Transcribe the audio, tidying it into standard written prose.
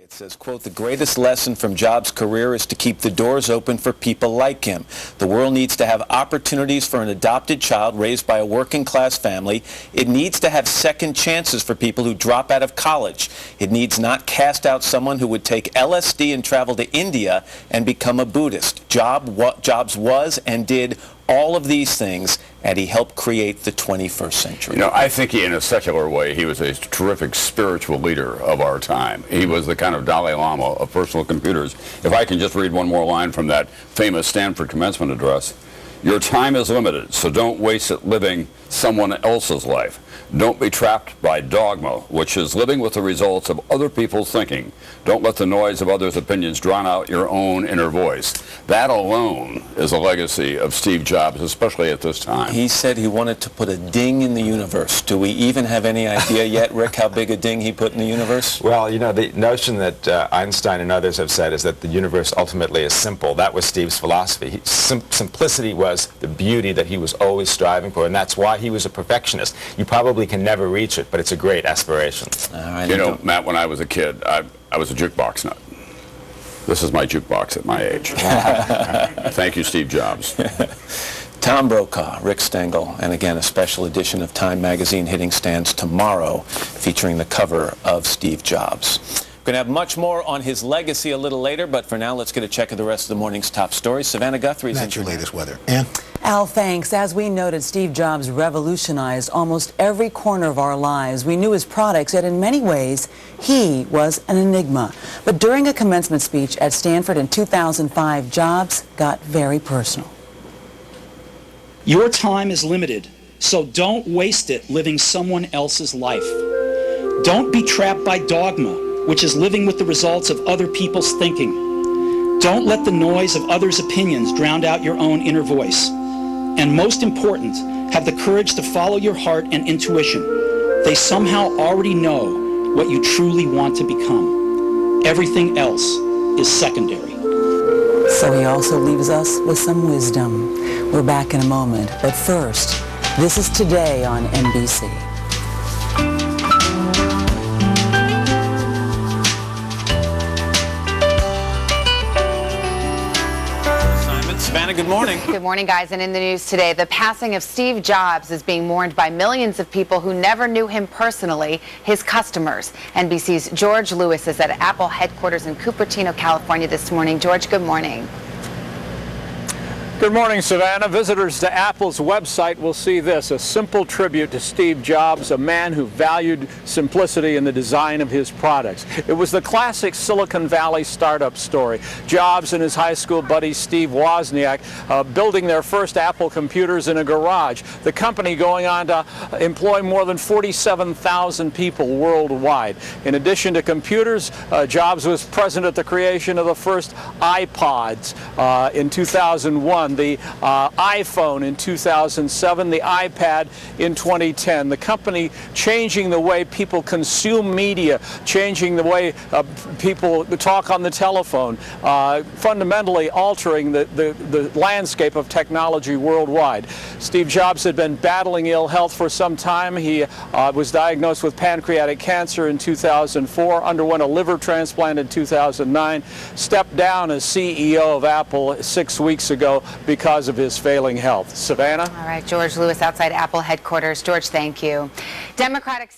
It says, quote, "The greatest lesson from Jobs' career is to keep the doors open for people like him. The world needs to have opportunities for an adopted child raised by a working-class family. It needs to have second chances for people who drop out of college. It needs not cast out someone who would take LSD and travel to India and become a Buddhist. Jobs was and did all of these things, and he helped create the 21st century." You know, I think in a secular way, he was a terrific spiritual leader of our time. He was the kind of Dalai Lama of personal computers. If I can just read one more line from that famous Stanford commencement address. "Your time is limited, so don't waste it living someone else's life. Don't be trapped by dogma, which is living with the results of other people's thinking. Don't let the noise of others' opinions drown out your own inner voice." That alone is a legacy of Steve Jobs, especially at this time. He said he wanted to put a ding in the universe. Do we even have any idea yet, Rick, how big a ding he put in the universe? Well, you know, the notion that Einstein and others have said is that the universe ultimately is simple. That was Steve's philosophy. Simplicity was the beauty that he was always striving for, and that's why he was a perfectionist. You probably can never reach it, but it's a great aspiration. All right, you know, Matt, when I was a kid, I was a jukebox nut. This is my jukebox at my age. Thank you, Steve Jobs. Tom Brokaw, Rick Stengel, and again, a special edition of Time Magazine hitting stands tomorrow, featuring the cover of Steve Jobs. We're going to have much more on his legacy a little later, but for now, let's get a check of the rest of the morning's top stories. Savannah Guthrie's That's your latest weather. Ann? Al, thanks. As we noted, Steve Jobs revolutionized almost every corner of our lives. We knew his products, yet in many ways, he was an enigma. But during a commencement speech at Stanford in 2005, Jobs got very personal. "Your time is limited, so don't waste it living someone else's life. Don't be trapped by dogma, which is living with the results of other people's thinking. Don't let the noise of others' opinions drown out your own inner voice. And most important, have the courage to follow your heart and intuition. They somehow already know what you truly want to become. Everything else is secondary." So he also leaves us with some wisdom. We're back in a moment, but first, this is Today on NBC. Savannah, good morning. Good morning, guys. And in the news today, the passing of Steve Jobs is being mourned by millions of people who never knew him personally, his customers. NBC's George Lewis is at Apple headquarters in Cupertino, California this morning. George, good morning. Good morning, Savannah. Visitors to Apple's website will see this, a simple tribute to Steve Jobs, a man who valued simplicity in the design of his products. It was the classic Silicon Valley startup story. Jobs and his high school buddy Steve Wozniak building their first Apple computers in a garage. The company going on to employ more than 47,000 people worldwide. In addition to computers, Jobs was present at the creation of the first iPods in 2001. The iPhone in 2007, the iPad in 2010. The company changing the way people consume media, changing the way people talk on the telephone, fundamentally altering the landscape of technology worldwide. Steve Jobs had been battling ill health for some time. He was diagnosed with pancreatic cancer in 2004, underwent a liver transplant in 2009, stepped down as CEO of Apple 6 weeks ago because of his failing health. Savannah? All right, George Lewis outside Apple headquarters. George, thank you. Democratic